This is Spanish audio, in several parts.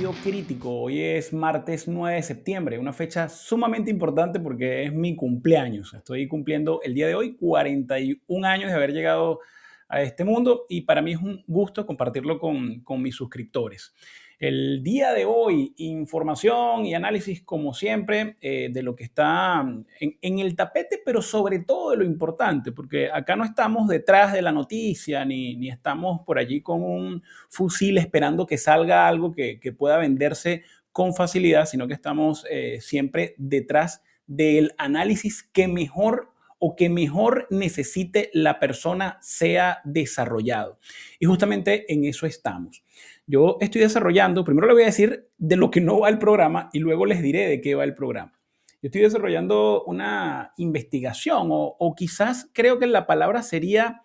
Sentido Crítico. Hoy es martes 9 de septiembre, una fecha sumamente importante porque es mi cumpleaños. Estoy cumpliendo el día de hoy 41 años de haber llegado a este mundo y para mí es un gusto compartirlo con mis suscriptores. El día de hoy, información y análisis, como siempre, de lo que está en el tapete, pero sobre todo de lo importante, porque acá no estamos detrás de la noticia ni estamos por allí con un fusil esperando que salga algo que pueda venderse con facilidad, sino que estamos siempre detrás del análisis que mejor o que mejor necesite la persona sea desarrollado. Y justamente en eso estamos. Yo estoy desarrollando, primero le voy a decir de lo que no va el programa y luego les diré de qué va el programa. Yo estoy desarrollando una investigación o quizás creo que la palabra sería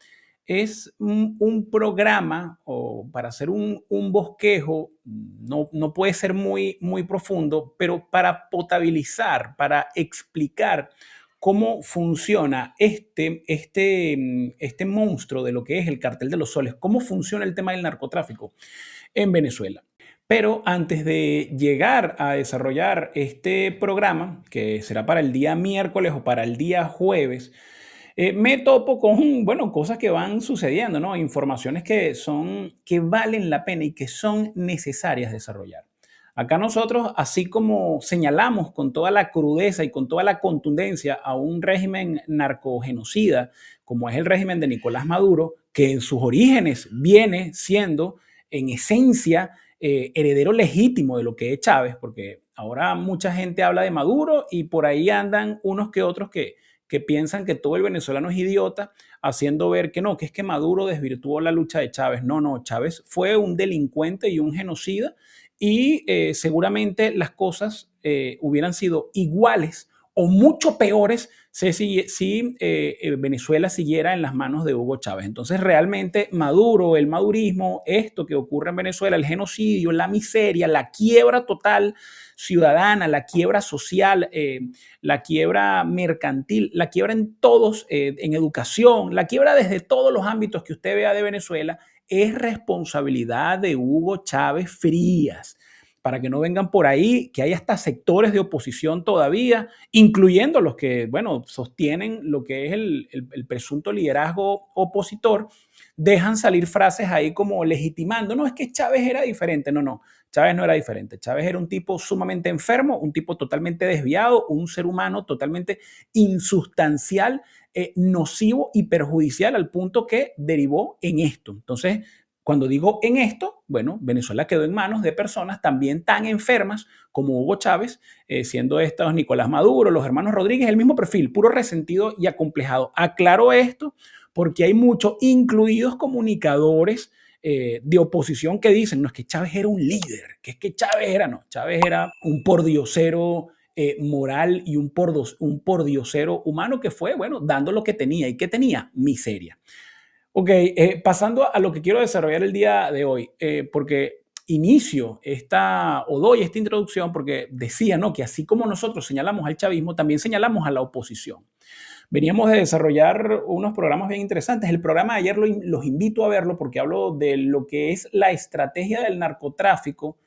es un programa o para hacer un bosquejo, no puede ser muy profundo, pero para potabilizar, para explicar cómo funciona este monstruo de lo que es el cartel de los soles, cómo funciona el tema del narcotráfico en Venezuela. Pero antes de llegar a desarrollar este programa, que será para el día miércoles o para el día jueves, me topo con, bueno, cosas que van sucediendo, ¿no? Informaciones que valen la pena y que son necesarias desarrollar. Acá nosotros, así como señalamos con toda la crudeza y con toda la contundencia a un régimen narcogenocida, como es el régimen de Nicolás Maduro, que en sus orígenes viene siendo, en esencia, heredero legítimo de lo que es Chávez, porque ahora mucha gente habla de Maduro y por ahí andan unos que otros que piensan que todo el venezolano es idiota, haciendo ver que no, que es que Maduro desvirtuó la lucha de Chávez. No, no, Chávez fue un delincuente y un genocida y seguramente las cosas hubieran sido iguales o mucho peores si Venezuela siguiera en las manos de Hugo Chávez. Entonces, realmente Maduro, el madurismo, esto que ocurre en Venezuela, el genocidio, la miseria, la quiebra total ciudadana, la quiebra social, la quiebra mercantil, la quiebra en todos, en educación, la quiebra desde todos los ámbitos que usted vea de Venezuela, es responsabilidad de Hugo Chávez Frías. Para que no vengan por ahí, que hay hasta sectores de oposición todavía, incluyendo los que, bueno, sostienen lo que es el presunto liderazgo opositor, dejan salir frases ahí como legitimando, no, es que Chávez era diferente, no, no, Chávez no era diferente, Chávez era un tipo sumamente enfermo, un tipo totalmente desviado, un ser humano totalmente insustancial, nocivo y perjudicial al punto que derivó en esto. Entonces, cuando digo en esto, bueno, Venezuela quedó en manos de personas también tan enfermas como Hugo Chávez, siendo estos Nicolás Maduro, los hermanos Rodríguez, el mismo perfil, puro resentido y acomplejado. Aclaro esto porque hay muchos, incluidos comunicadores de oposición, que dicen, no, es que Chávez era un líder, que es que Chávez era, no, Chávez era un pordiosero moral y un pordiosero humano que fue, bueno, dando lo que tenía. ¿Y qué tenía? Miseria. Ok, pasando a lo que quiero desarrollar el día de hoy, porque inicio o doy esta introducción porque decía, ¿no? Que así como nosotros señalamos al chavismo, también señalamos a la oposición. Veníamos de desarrollar unos programas bien interesantes. El programa de ayer los invito a verlo porque hablo de lo que es la estrategia del narcotráfico,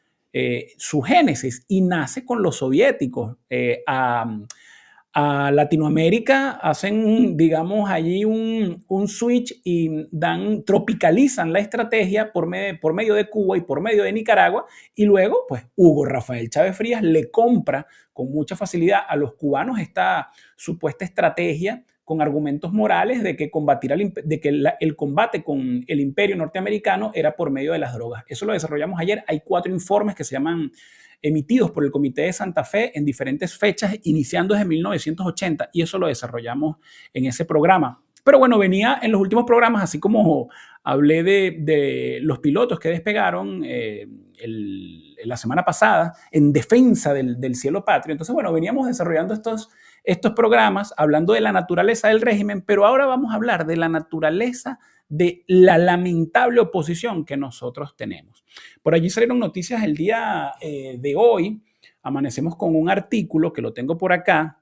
su génesis, y nace con los soviéticos. A Latinoamérica hacen, digamos, allí un switch y tropicalizan la estrategia por medio de Cuba y por medio de Nicaragua, y luego, pues, Hugo Rafael Chávez Frías le compra con mucha facilidad a los cubanos esta supuesta estrategia con argumentos morales de que el combate con el imperio norteamericano era por medio de las drogas. Eso lo desarrollamos ayer. Hay 4 informes que se llaman emitidos por el Comité de Santa Fe en diferentes fechas, iniciando desde 1980, y eso lo desarrollamos en ese programa. Pero bueno, venía en los últimos programas, así como hablé de los pilotos que despegaron la semana pasada en defensa del cielo patrio. Entonces, bueno, veníamos desarrollando estos programas hablando de la naturaleza del régimen, pero ahora vamos a hablar de la naturaleza de la lamentable oposición que nosotros tenemos. Por allí salieron noticias el día de hoy. Amanecemos con un artículo que lo tengo por acá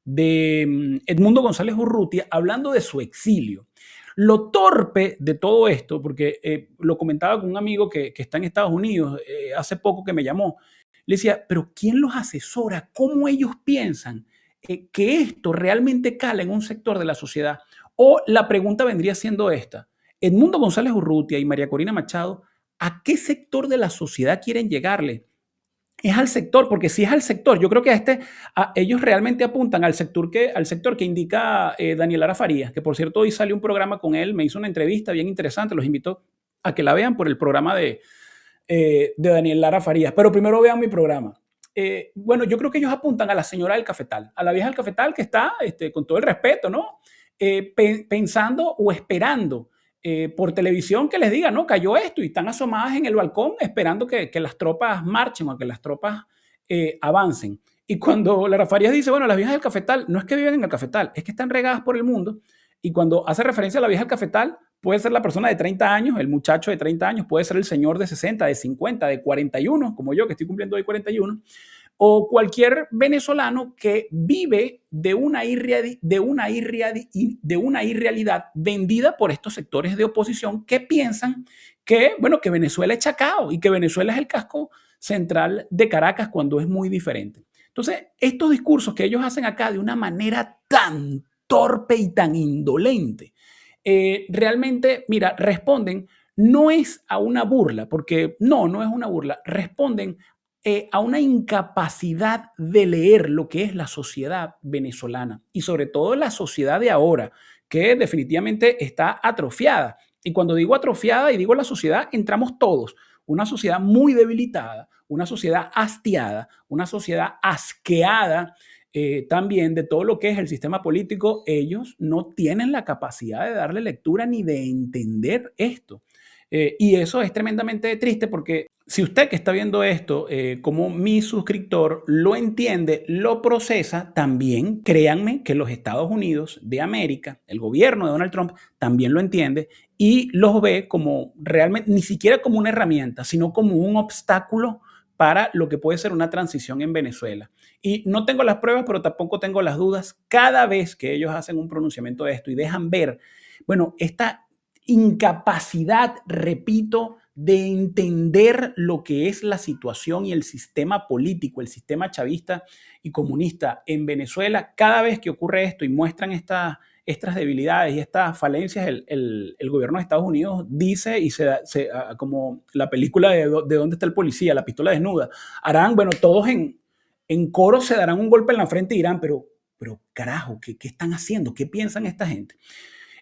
de Edmundo González Urrutia hablando de su exilio. Lo torpe de todo esto, porque lo comentaba con un amigo que está en Estados Unidos hace poco que me llamó, le decía, pero ¿quién los asesora? ¿Cómo ellos piensan que esto realmente cala en un sector de la sociedad? O la pregunta vendría siendo esta, Edmundo González Urrutia y María Corina Machado, ¿a qué sector de la sociedad quieren llegarle? Es al sector, porque si es al sector, yo creo que ellos realmente apuntan al sector que indica Daniel Lara Farías, que por cierto hoy salió un programa con él, me hizo una entrevista bien interesante, los invito a que la vean por el programa de Daniel Lara Farías, pero primero vean mi programa. Bueno, yo creo que ellos apuntan a la señora del cafetal, a la vieja del cafetal que está, con todo el respeto, ¿no? Pensando o esperando por televisión que les diga, no, cayó esto y están asomadas en el balcón esperando que las tropas marchen o que las tropas avancen. Y cuando Lara Farías dice, bueno, las viejas del cafetal, no es que viven en el cafetal, es que están regadas por el mundo. Y cuando hace referencia a la vieja del cafetal, puede ser la persona de 30 años, el muchacho de 30 años, puede ser el señor de 60, de 50, de 41, como yo que estoy cumpliendo hoy 41, o cualquier venezolano que vive de una irrealidad vendida por estos sectores de oposición que piensan que, bueno, que Venezuela es Chacao y que Venezuela es el casco central de Caracas cuando es muy diferente. Entonces, estos discursos que ellos hacen acá de una manera tan torpe y tan indolente, realmente, mira, responden, no es a una burla, porque no es una burla, responden a una incapacidad de leer lo que es la sociedad venezolana y sobre todo la sociedad de ahora, que definitivamente está atrofiada. Y cuando digo atrofiada y digo la sociedad, entramos todos. Una sociedad muy debilitada, una sociedad hastiada, una sociedad asqueada también de todo lo que es el sistema político. Ellos no tienen la capacidad de darle lectura ni de entender esto. Y eso es tremendamente triste porque si usted que está viendo esto como mi suscriptor lo entiende, lo procesa, también créanme que los Estados Unidos de América, el gobierno de Donald Trump, también lo entiende y los ve como realmente, ni siquiera como una herramienta, sino como un obstáculo para lo que puede ser una transición en Venezuela. Y no tengo las pruebas, pero tampoco tengo las dudas. Cada vez que ellos hacen un pronunciamiento de esto y dejan ver, bueno, esta incapacidad, repito, de entender lo que es la situación y el sistema político, el sistema chavista y comunista en Venezuela. Cada vez que ocurre esto y muestran estas debilidades y estas falencias, el gobierno de Estados Unidos dice, y como la película de dónde está el policía, la pistola desnuda, harán, bueno, todos en coro se darán un golpe en la frente y dirán, pero carajo, ¿qué están haciendo? ¿Qué piensan esta gente?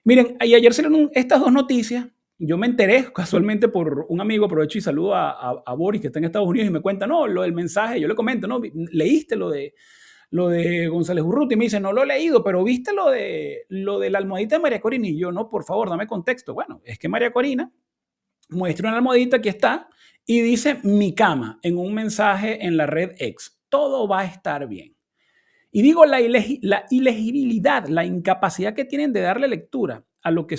Miren, y ayer salieron estas dos noticias. Yo me enteré casualmente por un amigo, aprovecho y saludo a Boris, que está en Estados Unidos, y me cuenta, no, lo del mensaje, yo le comento, no, leíste lo de González Urruti, y me dice, no lo he leído, pero viste lo de la almohadita de María Corina, y yo, no, por favor, dame contexto. Bueno, es que María Corina muestra una almohadita que está y dice mi cama en un mensaje en la red X. Todo va a estar bien. Y digo la ilegibilidad, la incapacidad que tienen de darle lectura a lo que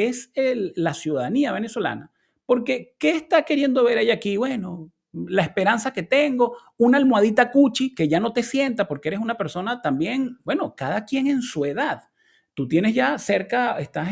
es la ciudadanía venezolana. Porque, ¿qué está queriendo ver ella aquí? Bueno, la esperanza que tengo, una almohadita cuchi que ya no te sienta porque eres una persona también, bueno, cada quien en su edad. Tú tienes ya cerca, estás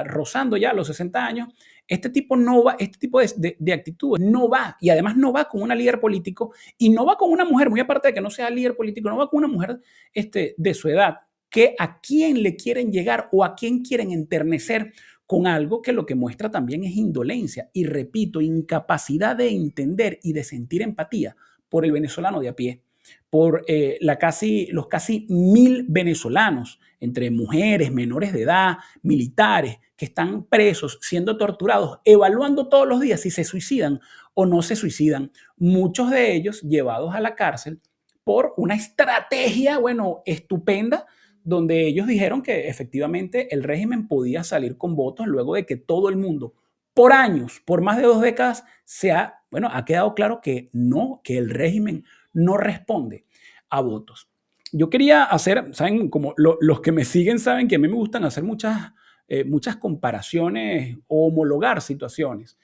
rozando ya los 60 años. Este tipo no va, este tipo de actitudes no va, y además no va con una líder político y no va con una mujer, muy aparte de que no sea líder político, no va con una mujer de su edad, que a quién le quieren llegar o a quién quieren enternecer con algo que lo que muestra también es indolencia y, repito, incapacidad de entender y de sentir empatía por el venezolano de a pie, por los casi 1.000 venezolanos, entre mujeres, menores de edad, militares, que están presos, siendo torturados, evaluando todos los días si se suicidan o no se suicidan, muchos de ellos llevados a la cárcel por una estrategia, bueno, estupenda, donde ellos dijeron que efectivamente el régimen podía salir con votos luego de que todo el mundo, por años, por más de 2 décadas, ha quedado claro que no, que el régimen no responde a votos. Yo quería hacer, saben, como los que me siguen saben que a mí me gustan hacer muchas comparaciones o homologar situaciones.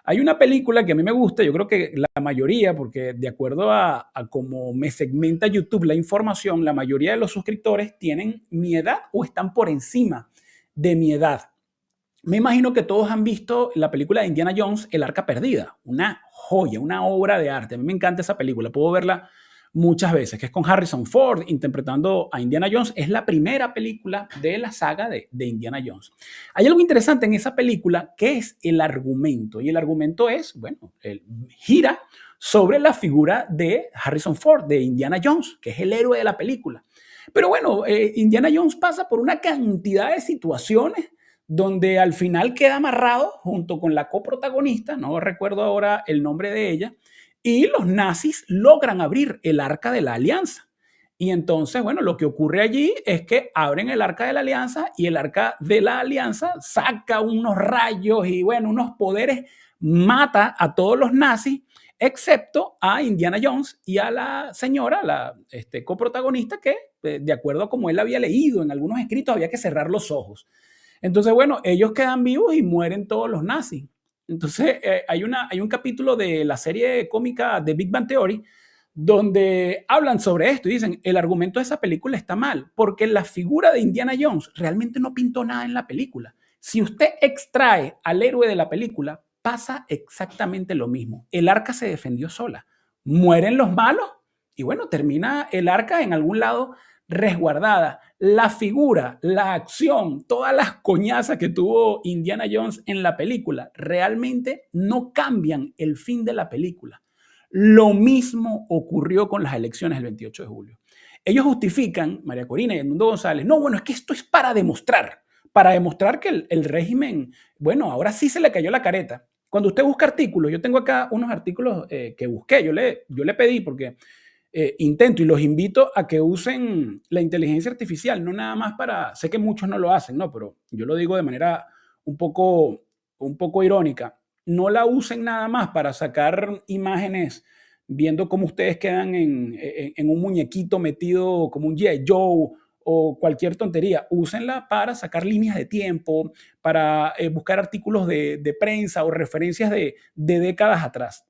Hay una película que a mí me gusta, yo creo que la mayoría, porque de acuerdo a cómo me segmenta YouTube la información, la mayoría de los suscriptores tienen mi edad o están por encima de mi edad. Me imagino que todos han visto la película de Indiana Jones, El Arca Perdida, una joya, una obra de arte. A mí me encanta esa película, puedo verla muchas veces, que es con Harrison Ford interpretando a Indiana Jones. Es la primera película de la saga de Indiana Jones. Hay algo interesante en esa película que es el argumento, y el argumento es, bueno, gira sobre la figura de Harrison Ford, de Indiana Jones, que es el héroe de la película. Pero bueno, Indiana Jones pasa por una cantidad de situaciones donde al final queda amarrado junto con la coprotagonista, no recuerdo ahora el nombre de ella, y los nazis logran abrir el Arca de la Alianza. Y entonces, bueno, lo que ocurre allí es que abren el Arca de la Alianza y el Arca de la Alianza saca unos rayos y, bueno, unos poderes, mata a todos los nazis, excepto a Indiana Jones y a la señora, la coprotagonista, que de acuerdo a como él había leído en algunos escritos, había que cerrar los ojos. Entonces, bueno, ellos quedan vivos y mueren todos los nazis. Entonces, hay un capítulo de la serie cómica de Big Bang Theory donde hablan sobre esto y dicen, el argumento de esa película está mal, porque la figura de Indiana Jones realmente no pintó nada en la película. Si usted extrae al héroe de la película, pasa exactamente lo mismo. El arca se defendió sola. Mueren los malos y bueno, termina el arca en algún lado resguardada. La figura, la acción, todas las coñazas que tuvo Indiana Jones en la película realmente no cambian el fin de la película. Lo mismo ocurrió con las elecciones del 28 de julio. Ellos justifican, María Corina y Edmundo González, no, bueno, es que esto es para demostrar que el régimen, bueno, ahora sí se le cayó la careta. Cuando usted busca artículos, yo tengo acá unos artículos que busqué, yo le pedí porque intento y los invito a que usen la inteligencia artificial, no nada más para, sé que muchos no lo hacen, ¿no? Pero yo lo digo de manera un poco irónica, no la usen nada más para sacar imágenes viendo cómo ustedes quedan en un muñequito metido como un G.I. Joe o cualquier tontería. Úsenla para sacar líneas de tiempo, para buscar artículos de prensa o referencias de décadas atrás.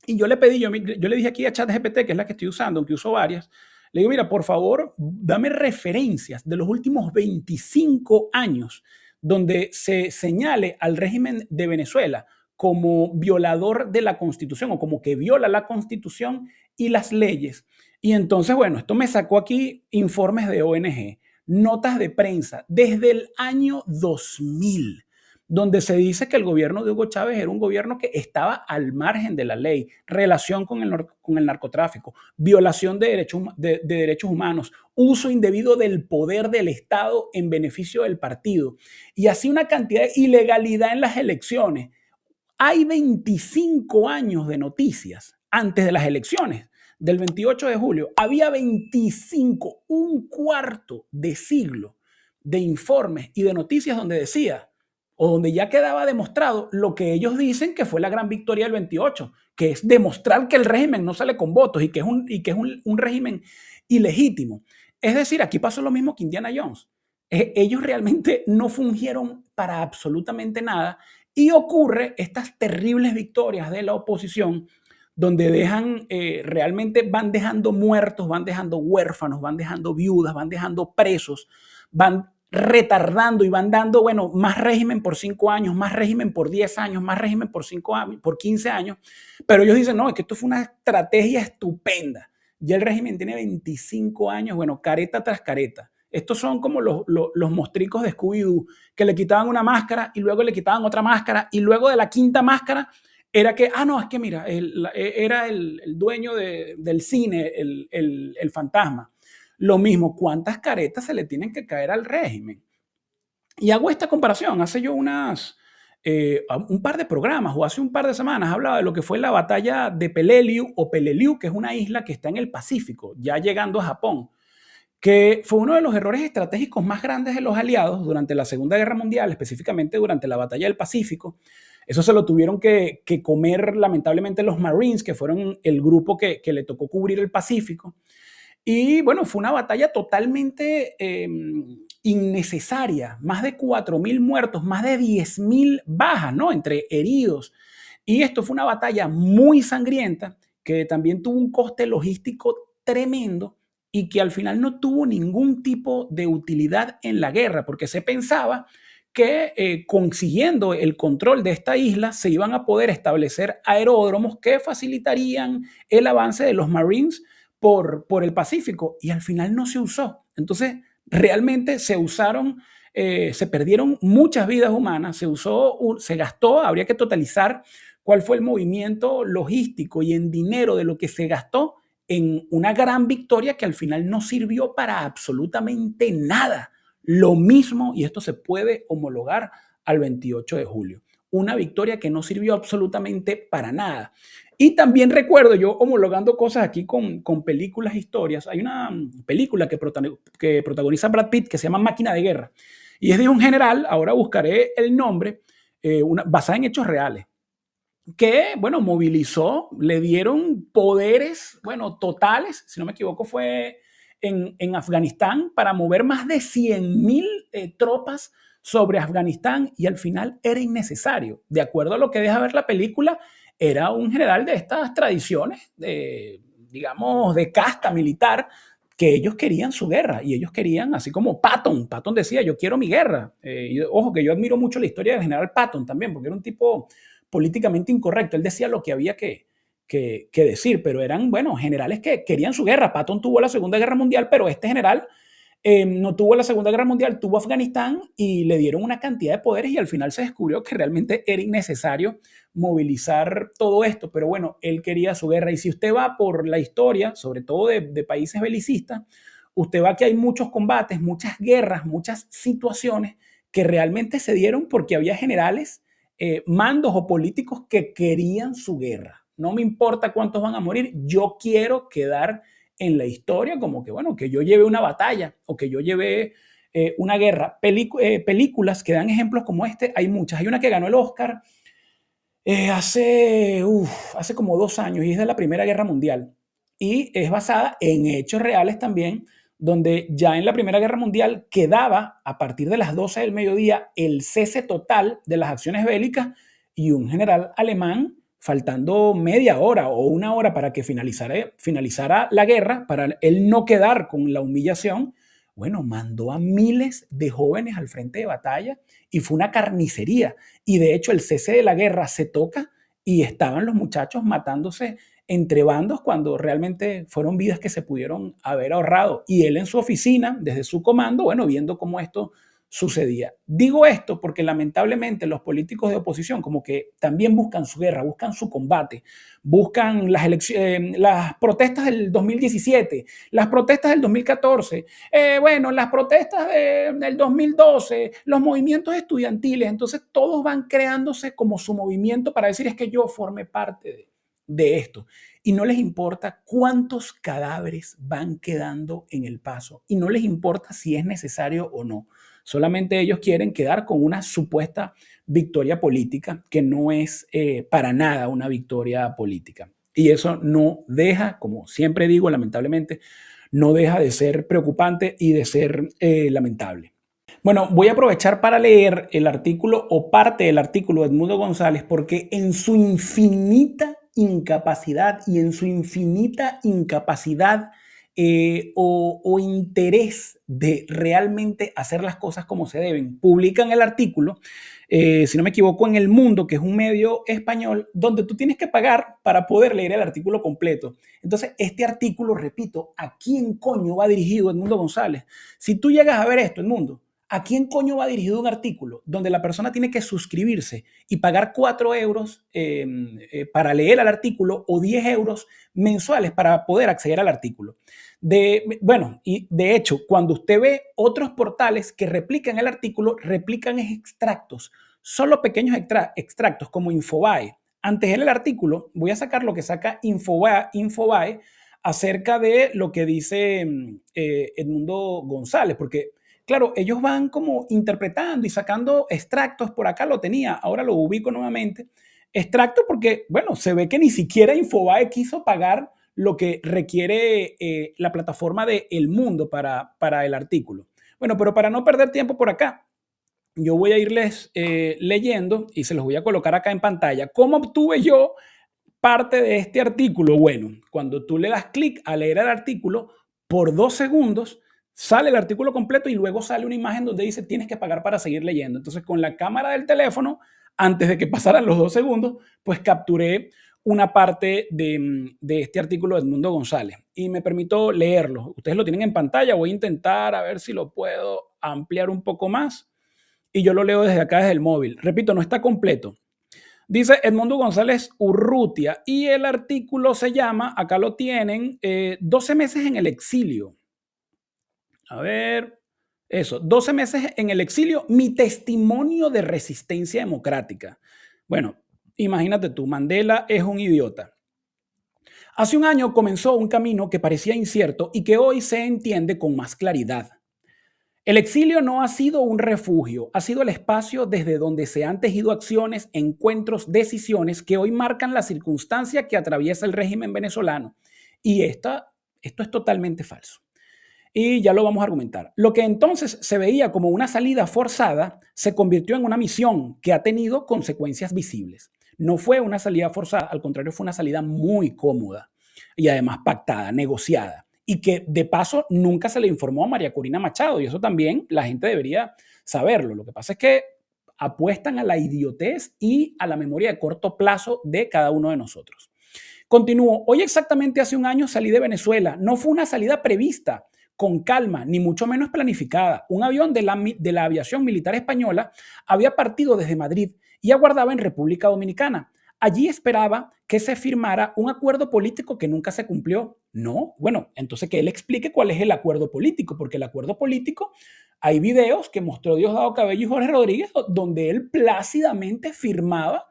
Y yo le pedí, yo le dije aquí a ChatGPT, que es la que estoy usando, aunque uso varias, le digo, mira, por favor, dame referencias de los últimos 25 años donde se señale al régimen de Venezuela como violador de la Constitución o como que viola la Constitución y las leyes. Y entonces, bueno, esto me sacó aquí informes de ONG, notas de prensa desde el año 2000 donde se dice que el gobierno de Hugo Chávez era un gobierno que estaba al margen de la ley, relación con el narcotráfico, violación de derechos humanos, uso indebido del poder del Estado en beneficio del partido y así una cantidad de ilegalidad en las elecciones. Hay 25 años de noticias antes de las elecciones del 28 de julio. Había 25, un cuarto de siglo de informes y de noticias donde decía o donde ya quedaba demostrado lo que ellos dicen que fue la gran victoria del 28, que es demostrar que el régimen no sale con votos y que es un régimen ilegítimo. Es decir, aquí pasó lo mismo que Indiana Jones. Ellos realmente no fungieron para absolutamente nada y ocurre estas terribles victorias de la oposición donde realmente van dejando muertos, van dejando huérfanos, van dejando viudas, van dejando presos, van retardando y van dando, bueno, más régimen por 5 años, más régimen por 10 años, más régimen por 5 años, por 15 años. Pero ellos dicen, no, es que esto fue una estrategia estupenda. Ya el régimen tiene 25 años, bueno, careta tras careta. Estos son como los mostricos de Scooby-Doo, que le quitaban una máscara y luego le quitaban otra máscara y luego de la quinta máscara era que, no, es que mira, era el dueño del cine, el fantasma. Lo mismo, ¿cuántas caretas se le tienen que caer al régimen? Y hago esta comparación. Hace yo un par de programas o hace un par de semanas hablaba de lo que fue la batalla de Peleliu o Peleliu, que es una isla que está en el Pacífico, ya llegando a Japón, que fue uno de los errores estratégicos más grandes de los aliados durante la Segunda Guerra Mundial, específicamente durante la batalla del Pacífico. Eso se lo tuvieron que comer lamentablemente los Marines, que fueron el grupo que le tocó cubrir el Pacífico. Y bueno, fue una batalla totalmente innecesaria, más de 4.000 muertos, más de 10.000 bajas, ¿no? Entre heridos. Y esto fue una batalla muy sangrienta que también tuvo un coste logístico tremendo y que al final no tuvo ningún tipo de utilidad en la guerra, porque se pensaba que consiguiendo el control de esta isla se iban a poder establecer aeródromos que facilitarían el avance de los Marines por el Pacífico y al final no se usó. Entonces, realmente se perdieron muchas vidas humanas, se gastó, habría que totalizar cuál fue el movimiento logístico y en dinero de lo que se gastó en una gran victoria que al final no sirvió para absolutamente nada. Lo mismo, y esto se puede homologar al 28 de julio, una victoria que no sirvió absolutamente para nada. Y también recuerdo yo homologando cosas aquí con películas, historias. Hay una película que protagoniza Brad Pitt que se llama Máquina de Guerra. Y es de un general, ahora buscaré el nombre, basada en hechos reales que, bueno, movilizó, le dieron poderes, bueno, totales, si no me equivoco, fue en Afganistán para mover más de 100.000 tropas sobre Afganistán y al final era innecesario. De acuerdo a lo que deja ver la película, era un general de estas tradiciones, digamos, de casta militar, que ellos querían su guerra y ellos querían, así como Patton decía, yo quiero mi guerra. Y, ojo, que yo admiro mucho la historia del general Patton también, porque era un tipo políticamente incorrecto. Él decía lo que había que decir, pero eran, bueno, generales que querían su guerra. Patton tuvo la Segunda Guerra Mundial, pero este general no tuvo la Segunda Guerra Mundial, tuvo Afganistán y le dieron una cantidad de poderes y al final se descubrió que realmente era innecesario movilizar todo esto, pero bueno, él quería su guerra. Y si usted va por la historia, sobre todo de países belicistas, usted va que hay muchos combates, muchas guerras, muchas situaciones que realmente se dieron porque había generales, mandos o políticos que querían su guerra. No me importa cuántos van a morir, yo quiero quedar en la historia como que, bueno, que yo lleve una batalla o que yo lleve una guerra. Películas que dan ejemplos como este, hay muchas. Hay una que ganó el Oscar hace como 2 años y es de la Primera Guerra Mundial. Y es basada en hechos reales también, donde ya en la Primera Guerra Mundial quedaba a partir de las 12 del mediodía el cese total de las acciones bélicas y un general alemán, faltando media hora o una hora para que finalizara la guerra, para él no quedar con la humillación, bueno, mandó a miles de jóvenes al frente de batalla y fue una carnicería. Y de hecho el cese de la guerra se toca y estaban los muchachos matándose entre bandos cuando realmente fueron vidas que se pudieron haber ahorrado. Y él en su oficina, desde su comando, bueno, viendo cómo esto sucedía. Digo esto porque lamentablemente los políticos de oposición como que también buscan su guerra, buscan su combate, buscan las protestas del 2017, las protestas del 2014, bueno, las protestas del 2012, los movimientos estudiantiles, entonces todos van creándose como su movimiento para decir es que yo formé parte de esto. Y no les importa cuántos cadáveres van quedando en el paso y no les importa si es necesario o no. Solamente ellos quieren quedar con una supuesta victoria política que no es para nada una victoria política. Y eso no deja, como siempre digo, lamentablemente, no deja de ser preocupante y de ser lamentable. Bueno, voy a aprovechar para leer el artículo o parte del artículo de Edmundo González porque en su infinita incapacidad y en su infinita incapacidad o interés de realmente hacer las cosas como se deben, publican el artículo, si no me equivoco, en El Mundo, que es un medio español, donde tú tienes que pagar para poder leer el artículo completo. Entonces, este artículo, repito, ¿a quién coño va dirigido Edmundo González? Si tú llegas a ver esto, Edmundo, ¿a quién coño va dirigido un artículo donde la persona tiene que suscribirse y pagar 4 euros para leer el artículo o 10 euros mensuales para poder acceder al artículo? Bueno, y de hecho, cuando usted ve otros portales que replican el artículo, replican extractos, solo pequeños extractos como Infobae. Antes del artículo, voy a sacar lo que saca Infobae acerca de lo que dice Edmundo González, porque claro, ellos van como interpretando y sacando extractos, por acá lo tenía, ahora lo ubico nuevamente, extractos porque, bueno, se ve que ni siquiera Infobae quiso pagar lo que requiere la plataforma de El Mundo para el artículo. Bueno, pero para no perder tiempo por acá, yo voy a irles leyendo y se los voy a colocar acá en pantalla. ¿Cómo obtuve yo parte de este artículo? Bueno, cuando tú le das clic a leer el artículo, por 2 segundos sale el artículo completo y luego sale una imagen donde dice tienes que pagar para seguir leyendo. Entonces, con la cámara del teléfono, antes de que pasaran los 2 segundos, pues capturé una parte de este artículo de Edmundo González y me permito leerlo. Ustedes lo tienen en pantalla, voy a intentar a ver si lo puedo ampliar un poco más y yo lo leo desde acá, desde el móvil. Repito, no está completo. Dice Edmundo González Urrutia y el artículo se llama, acá lo tienen, 12 meses en el exilio. A ver, eso, 12 meses en el exilio, mi testimonio de resistencia democrática. Bueno, imagínate tú, Mandela es un idiota. Hace un año comenzó un camino que parecía incierto y que hoy se entiende con más claridad. El exilio no ha sido un refugio, ha sido el espacio desde donde se han tejido acciones, encuentros, decisiones que hoy marcan la circunstancia que atraviesa el régimen venezolano. Y esto es totalmente falso. Y ya lo vamos a argumentar. Lo que entonces se veía como una salida forzada se convirtió en una misión que ha tenido consecuencias visibles. No fue una salida forzada, al contrario, fue una salida muy cómoda y además pactada, negociada. Y que de paso nunca se le informó a María Corina Machado. Y eso también la gente debería saberlo. Lo que pasa es que apuestan a la idiotez y a la memoria de corto plazo de cada uno de nosotros. Continúo. Hoy exactamente hace un año salí de Venezuela. No fue una salida prevista, con calma, ni mucho menos planificada. Un avión de la aviación militar española había partido desde Madrid y aguardaba en República Dominicana. Allí esperaba que se firmara un acuerdo político que nunca se cumplió. No, bueno, entonces que él explique cuál es el acuerdo político, porque el acuerdo político, hay videos que mostró Diosdado Cabello y Jorge Rodríguez donde él plácidamente firmaba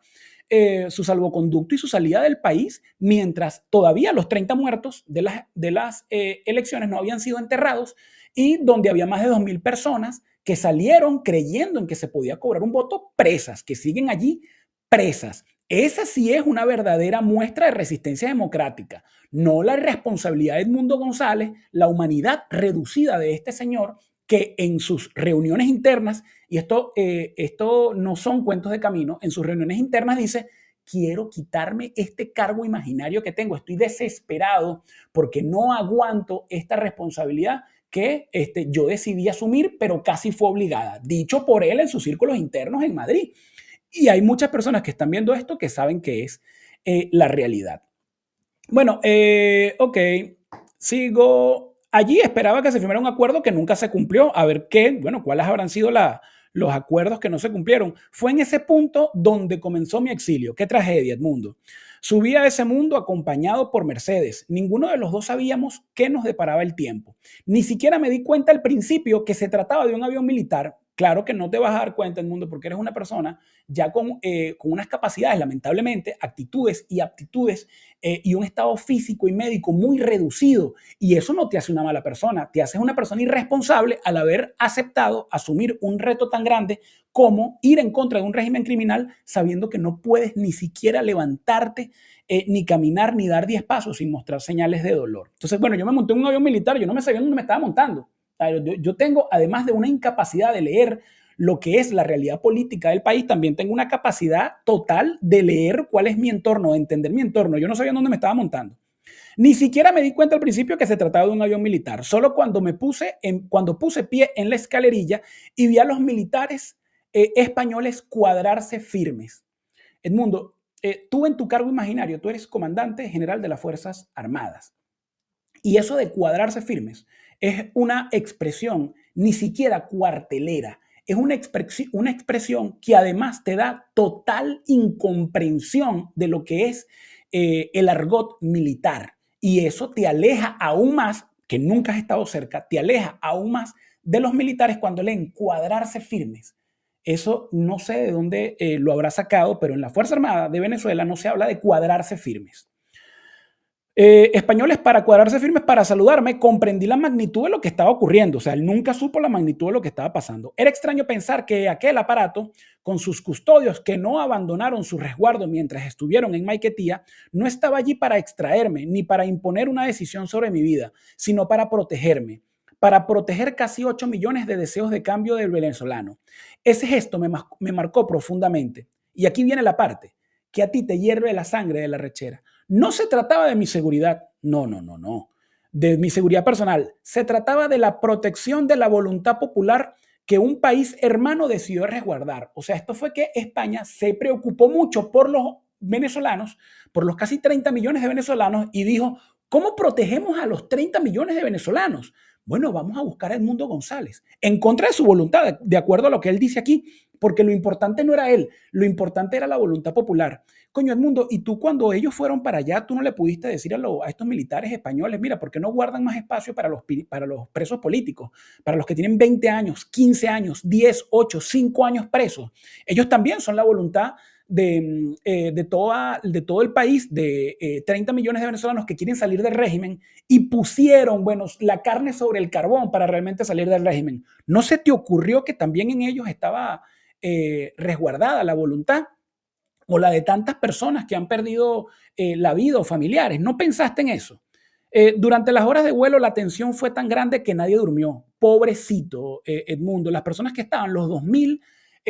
su salvoconducto y su salida del país, mientras todavía los 30 muertos de las elecciones no habían sido enterrados y donde había más de 2.000 personas que salieron creyendo en que se podía cobrar un voto presas, que siguen allí presas. Esa sí es una verdadera muestra de resistencia democrática, no la irresponsabilidad de Edmundo González, la humanidad reducida de este señor que en sus reuniones internas, y esto no son cuentos de camino, en sus reuniones internas dice, quiero quitarme este cargo imaginario que tengo, estoy desesperado porque no aguanto esta responsabilidad que yo decidí asumir, pero casi fue obligada, dicho por él en sus círculos internos en Madrid. Y hay muchas personas que están viendo esto que saben que es la realidad. Bueno, ok, sigo. Allí esperaba que se firmara un acuerdo que nunca se cumplió. A ver qué, bueno, cuáles habrán sido los acuerdos que no se cumplieron. Fue en ese punto donde comenzó mi exilio. Qué tragedia, Edmundo. Subí a ese mundo acompañado por Mercedes. Ninguno de los dos sabíamos qué nos deparaba el tiempo. Ni siquiera me di cuenta al principio que se trataba de un avión militar. Claro que no te vas a dar cuenta, Edmundo, porque eres una persona ya con unas capacidades, lamentablemente, actitudes y aptitudes y un estado físico y médico muy reducido. Y eso no te hace una mala persona, te hace una persona irresponsable al haber aceptado asumir un reto tan grande como ir en contra de un régimen criminal sabiendo que no puedes ni siquiera levantarte, ni caminar, ni dar 10 pasos sin mostrar señales de dolor. Entonces, bueno, yo me monté en un avión militar, yo no me sabía dónde me estaba montando. Yo tengo, además de una incapacidad de leer lo que es la realidad política del país, también tengo una capacidad total de leer cuál es mi entorno, de entender mi entorno. Yo no sabía dónde me estaba montando. Ni siquiera me di cuenta al principio que se trataba de un avión militar. Solo cuando puse pie en la escalerilla y vi a los militares españoles cuadrarse firmes. Edmundo, tú en tu cargo imaginario, tú eres comandante general de las Fuerzas Armadas. Y eso de cuadrarse firmes es una expresión ni siquiera cuartelera, es una expresión que además te da total incomprensión de lo que es el argot militar. Y eso te aleja aún más, que nunca has estado cerca, te aleja aún más de los militares cuando leen cuadrarse firmes. Eso no sé de dónde lo habrá sacado, pero en la Fuerza Armada de Venezuela no se habla de cuadrarse firmes. Españoles para cuadrarse firmes para saludarme, comprendí la magnitud de lo que estaba ocurriendo. O sea, él nunca supo la magnitud de lo que estaba pasando. Era extraño pensar que aquel aparato, con sus custodios que no abandonaron su resguardo mientras estuvieron en Maiquetía, no estaba allí para extraerme ni para imponer una decisión sobre mi vida, sino para protegerme, para proteger casi 8 millones de deseos de cambio del venezolano. Ese gesto me marcó profundamente. Y aquí viene la parte, que a ti te hierve la sangre de la rechera. No se trataba de mi seguridad, no, no, no, no. de mi seguridad personal. Se trataba de la protección de la voluntad popular que un país hermano decidió resguardar. O sea, esto fue que España se preocupó mucho por los venezolanos, por los casi 30 millones de venezolanos, y dijo, ¿cómo protegemos a los 30 millones de venezolanos? Bueno, vamos a buscar a Edmundo González, en contra de su voluntad, de acuerdo a lo que él dice aquí, porque lo importante no era él, lo importante era la voluntad popular. Coño, Edmundo, y tú cuando ellos fueron para allá, tú no le pudiste decir a estos militares españoles, mira, ¿por qué no guardan más espacio para los presos políticos? Para los que tienen 20 años, 15 años, 10, 8, 5 años presos. Ellos también son la voluntad de todo el país, de 30 millones de venezolanos que quieren salir del régimen y pusieron, bueno, la carne sobre el carbón para realmente salir del régimen. ¿No se te ocurrió que también en ellos estaba resguardada la voluntad o la de tantas personas que han perdido la vida o familiares? ¿No pensaste en eso? Durante las horas de vuelo la tensión fue tan grande que nadie durmió. Pobrecito Edmundo, las personas que estaban, los 2000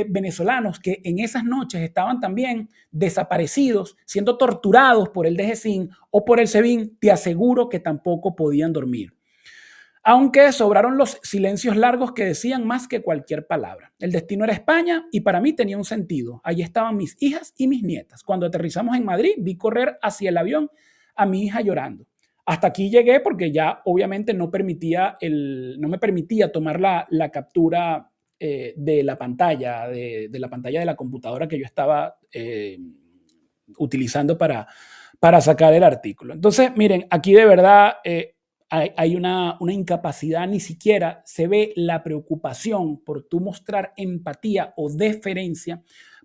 venezolanos que en esas noches estaban también desaparecidos, siendo torturados por el DGCIN o por el SEBIN, te aseguro que tampoco podían dormir. Aunque sobraron los silencios largos que decían más que cualquier palabra. El destino era España y para mí tenía un sentido. Allí estaban mis hijas y mis nietas. Cuando aterrizamos en Madrid, vi correr hacia el avión a mi hija llorando. Hasta aquí llegué porque ya obviamente no me permitía tomar la captura de la pantalla, de la pantalla de la computadora que yo estaba utilizando para sacar el artículo. Entonces, miren, aquí de verdad hay una incapacidad, ni siquiera se ve la preocupación por tú mostrar empatía o deferencia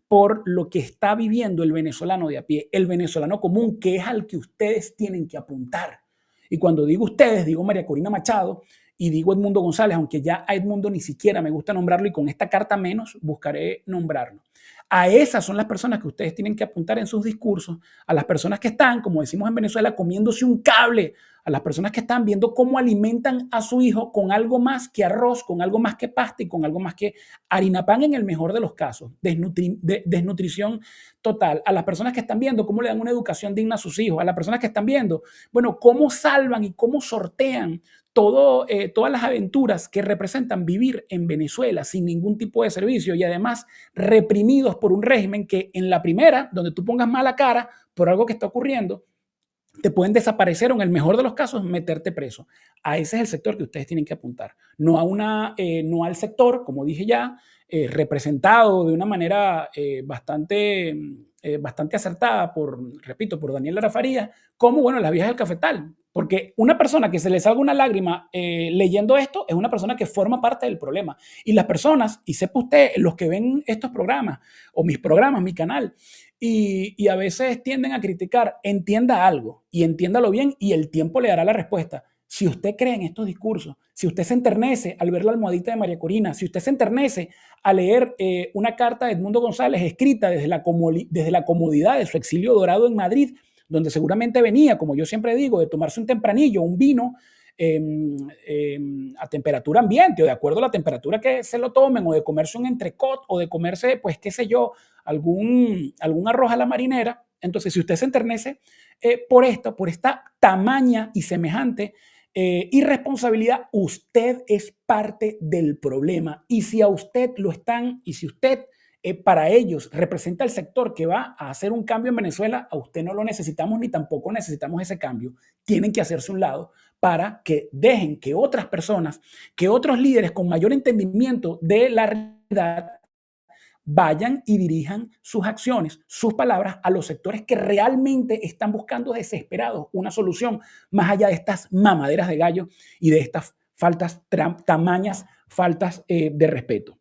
por lo que está viviendo el venezolano de a pie, el venezolano común, que es al que ustedes tienen que apuntar. Y cuando digo ustedes, digo María Corina Machado y digo Edmundo González, aunque ya a Edmundo ni siquiera me gusta nombrarlo y con esta carta menos buscaré nombrarlo. A esas son las personas que ustedes tienen que apuntar en sus discursos, a las personas que están, como decimos en Venezuela, comiéndose un cable, a las personas que están viendo cómo alimentan a su hijo con algo más que arroz, con algo más que pasta y con algo más que harina pan en el mejor de los casos, desnutrición total, a las personas que están viendo cómo le dan una educación digna a sus hijos, a las personas que están viendo, bueno, cómo salvan y cómo sortean todas las aventuras que representan vivir en Venezuela sin ningún tipo de servicio y además reprimidos por un régimen que en la primera, donde tú pongas mala cara por algo que está ocurriendo, te pueden desaparecer o en el mejor de los casos meterte preso. A ese es el sector que ustedes tienen que apuntar, no al sector, como dije ya, representado de una manera bastante acertada repito, por Daniel Lara Farías, como, bueno, las viejas del cafetal. Porque una persona que se le salga una lágrima leyendo esto es una persona que forma parte del problema. Y las personas, y sepa usted, los que ven estos programas o mis programas, mi canal, y a veces tienden a criticar, entienda algo y entiéndalo bien y el tiempo le dará la respuesta. Si usted cree en estos discursos, si usted se enternece al ver la almohadita de María Corina, si usted se enternece a leer una carta de Edmundo González escrita desde la comodidad de su exilio dorado en Madrid, donde seguramente venía, como yo siempre digo, de tomarse un tempranillo, un vino a temperatura ambiente o de acuerdo a la temperatura que se lo tomen, o de comerse un entrecot o de comerse, pues qué sé yo, algún arroz a la marinera. Entonces, si usted se enternece por esta tamaña y semejante irresponsabilidad, usted es parte del problema. Y si a usted y si usted para ellos representa el sector que va a hacer un cambio en Venezuela, a usted no lo necesitamos ni tampoco necesitamos ese cambio. Tienen que hacerse un lado para que dejen que otras personas, que otros líderes con mayor entendimiento de la realidad vayan y dirijan sus acciones, sus palabras a los sectores que realmente están buscando desesperados una solución, más allá de estas mamaderas de gallo y de estas tamañas faltas de respeto.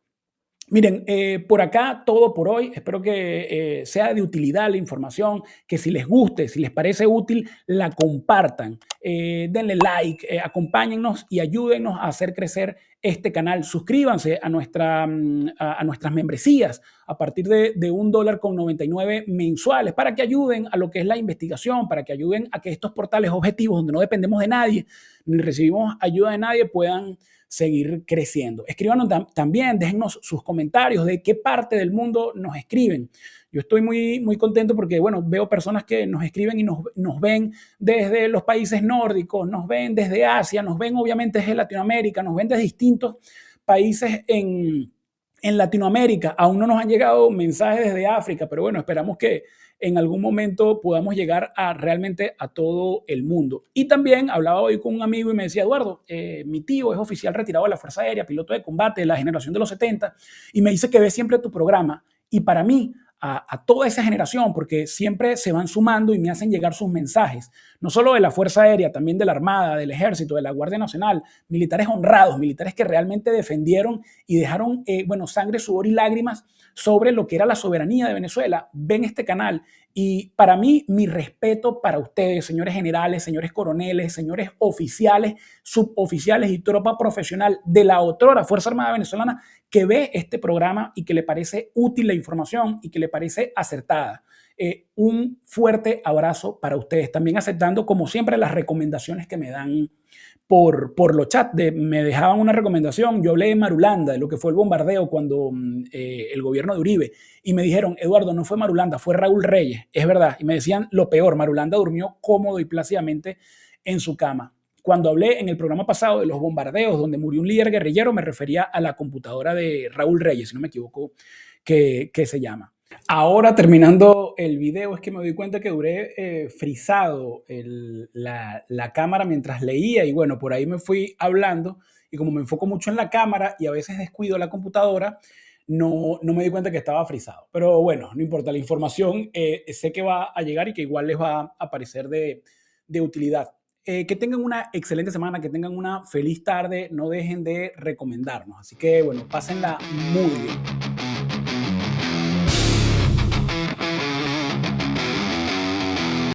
Miren, por acá todo por hoy. Espero que sea de utilidad la información, que si les guste, si les parece útil, la compartan. Denle like, acompáñennos y ayúdennos a hacer crecer este canal. Suscríbanse a nuestras membresías a partir de $1.99 mensuales para que ayuden a lo que es la investigación, para que ayuden a que estos portales objetivos, donde no dependemos de nadie ni recibimos ayuda de nadie, puedan seguir creciendo. Escríbanos también, déjennos sus comentarios de qué parte del mundo nos escriben. Yo estoy muy contento porque, bueno, veo personas que nos escriben y nos ven desde los países nórdicos, nos ven desde Asia, nos ven obviamente desde Latinoamérica, nos ven desde distintos países en Latinoamérica. Aún no nos han llegado mensajes desde África, pero bueno, esperamos que en algún momento podamos llegar realmente a todo el mundo. Y también hablaba hoy con un amigo y me decía, Eduardo, mi tío es oficial retirado de la Fuerza Aérea, piloto de combate de la generación de los 70, y me dice que ve siempre tu programa. Y para mí, a toda esa generación, porque siempre se van sumando y me hacen llegar sus mensajes, no solo de la Fuerza Aérea, también de la Armada, del Ejército, de la Guardia Nacional, militares honrados, militares que realmente defendieron y dejaron sangre, sudor y lágrimas sobre lo que era la soberanía de Venezuela. Ven este canal y para mí, mi respeto para ustedes, señores generales, señores coroneles, señores oficiales, suboficiales y tropa profesional de la otrora Fuerza Armada Venezolana que ve este programa y que le parece útil la información y que le parece acertada. Un fuerte abrazo para ustedes. También aceptando, como siempre, las recomendaciones que me dan por los chats. Me dejaban una recomendación. Yo hablé de Marulanda, de lo que fue el bombardeo cuando el gobierno de Uribe. Y me dijeron, Eduardo, no fue Marulanda, fue Raúl Reyes. Es verdad. Y me decían lo peor, Marulanda durmió cómodo y plácidamente en su cama. Cuando hablé en el programa pasado de los bombardeos donde murió un líder guerrillero, me refería a la computadora de Raúl Reyes, si no me equivoco, que se llama. Ahora, terminando el video, es que me doy cuenta que duré frisado la cámara mientras leía y bueno, por ahí me fui hablando y como me enfoco mucho en la cámara y a veces descuido la computadora, no me di cuenta que estaba frisado. Pero bueno, no importa, la información sé que va a llegar y que igual les va a parecer de utilidad. Que tengan una excelente semana, que tengan una feliz tarde, no dejen de recomendarnos. Así que bueno, pásenla muy bien.